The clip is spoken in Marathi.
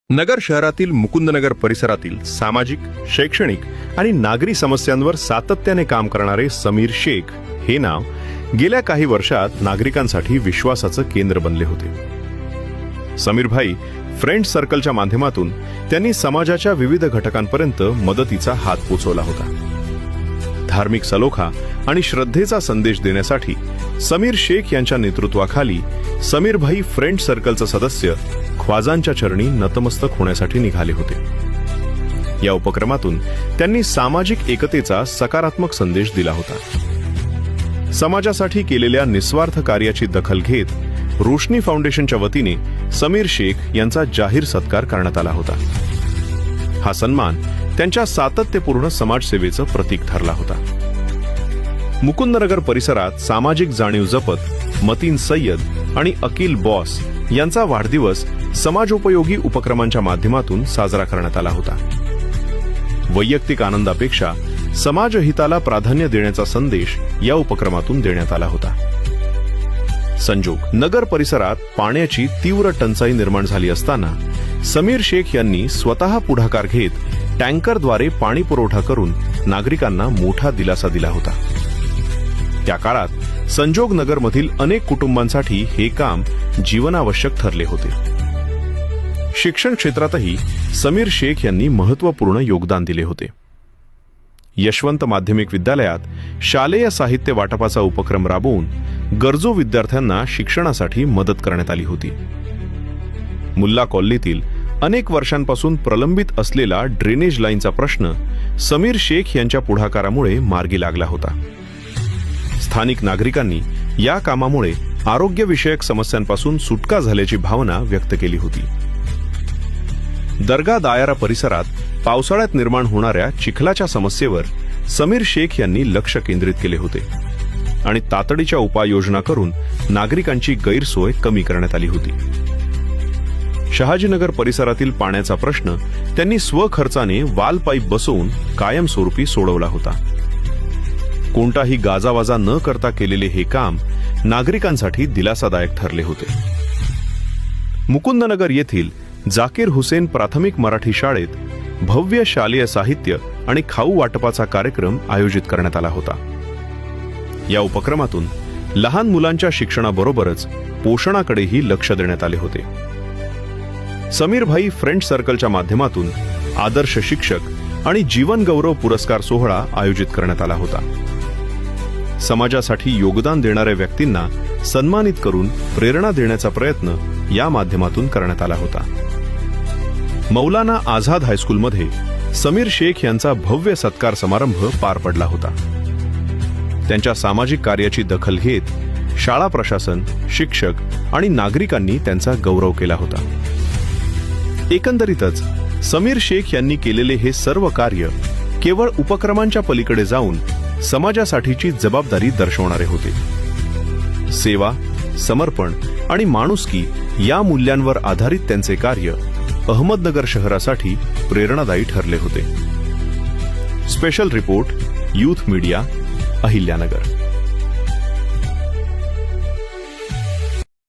नगर शहरातील मुकुंदनगर परिसरातील सामाजिक, शैक्षणिक आणि नागरी समस्यांवर सातत्याने काम करणारे समीर शेख हे नाव गेल्या काही वर्षात नागरिकांसाठी विश्वासाचं केंद्र बनले होते। समीर भाई फ्रेंड सर्कलच्या माध्यमातून त्यांनी समाजाच्या विविध घटकांपर्यंत मदतीचा हात पोचवला होता। धार्मिक सलोखा आणि श्रद्धेचा संदेश देण्यासाठी समीर शेख यांच्या नेतृत्वाखाली समीर भाई फ्रेंड सर्कलचे सदस्य ख्वाजांच्या चरणी नतमस्तक होण्यासाठी निघाले होते। या उपक्रमातून त्यांनी सामाजिक एकतेचा सकारात्मक संदेश दिला होता। समाजासाठी केलेल्या निस्वार्थ कार्याची दखल घेत रोशनी फाउंडेशनच्या वतीने समीर शेख यांचा जाहीर सत्कार करण्यात आला होता। हा सन्मान त्यांच्या सातत्यपूर्ण समाजसेवेचं प्रतीक ठरला होता। मुकुंदनगर परिसरात सामाजिक जाणीव जपत मतीन सय्यद आणि अकील बॉस यांचा वाढदिवस समाजोपयोगी उपक्रमांच्या माध्यमातून साजरा करण्यात आला होता। वैयक्तिक आनंदापेक्षा समाजहिताला प्राधान्य देण्याचा संदेश या उपक्रमातून देण्यात आला होता। संजोग नगर परिसरात पाण्याची तीव्र टंचाई निर्माण झाली असताना समीर शेख यांनी स्वतः पुढाकार घेत टँकरद्वारे पाणी पुरवठा करून नागरिकांना मोठा दिलासा दिला होता। त्या काळात संजोग नगरमधील अनेक कुटुंबांसाठी हे काम जीवनावश्यक ठरले होते। शिक्षण क्षेत्रातही समीर शेख यांनी महत्त्वपूर्ण योगदान दिले होते। यशवंत माध्यमिक विद्यालयात शालेय साहित्य वाटपाचा उपक्रम राबवून गरजू विद्यार्थ्यांना शिक्षणासाठी मदत करण्यात आली होती। मुल्ला कॉलनीतील अनेक वर्षांपासून प्रलंबित असलेला ड्रेनेज लाईनचा प्रश्न समीर शेख यांच्या पुढाकारामुळे मार्गी लागला होता। स्थानिक नागरिकांनी या कामामुळे आरोग्यविषयक समस्यांपासून सुटका झाल्याची भावना व्यक्त केली होती। दर्गा दायरा परिसरात पावसाळ्यात निर्माण होणाऱ्या चिखलाच्या समस्येवर समीर शेख यांनी लक्ष केंद्रित केले होते आणि तातडीच्या उपाययोजना करून नागरिकांची गैरसोय कमी करण्यात आली होती। शहाजीनगर परिसरातील पाण्याचा प्रश्न त्यांनी स्वखर्चाने वाल पाईप बसवून कायमस्वरूपी सोडवला होता। कोणताही गाजावाजा न करता केलेले हे काम नागरिकांसाठी दिलासादायक ठरले होते। मुकुंदनगर येथील जाकीर हुसेन प्राथमिक मराठी शाळेत भव्य शालेय साहित्य आणि खाऊ वाटपाचा कार्यक्रम आयोजित करण्यात आला होता। या उपक्रमातून लहान मुलांच्या शिक्षणाबरोबरच पोषणाकडेही लक्ष देण्यात आले होते। समीर भाई फ्रेंड सर्कलच्या माध्यमातून आदर्श शिक्षक आणि जीवन गौरव पुरस्कार सोहळा आयोजित करण्यात आला होता। समाजासाठी योगदान देणाऱ्या व्यक्तींना सन्मानित करून प्रेरणा देण्याचा प्रयत्न या माध्यमातून करण्यात आला होता। मौलाना आझाद हायस्कूलमध्ये समीर शेख यांचा भव्य सत्कार समारंभ पार पडला होता। त्यांच्या सामाजिक कार्याची दखल घेत शाळा प्रशासन, शिक्षक आणि नागरिकांनी त्यांचा गौरव केला होता। एकंदरीतच समीर शेख यांनी केलेले हे सर्व कार्य केवळ उपक्रमांच्या पलीकडे जाऊन समाजासाठीची जबाबदारी दर्शवणारे होते। सेवा, समर्पण आणि माणुसकी या मूल्यांवर आधारित त्यांचे कार्य अहमदनगर शहरासाठी प्रेरणादायी ठरले होते। Special report, youth media, Ahilyanagar.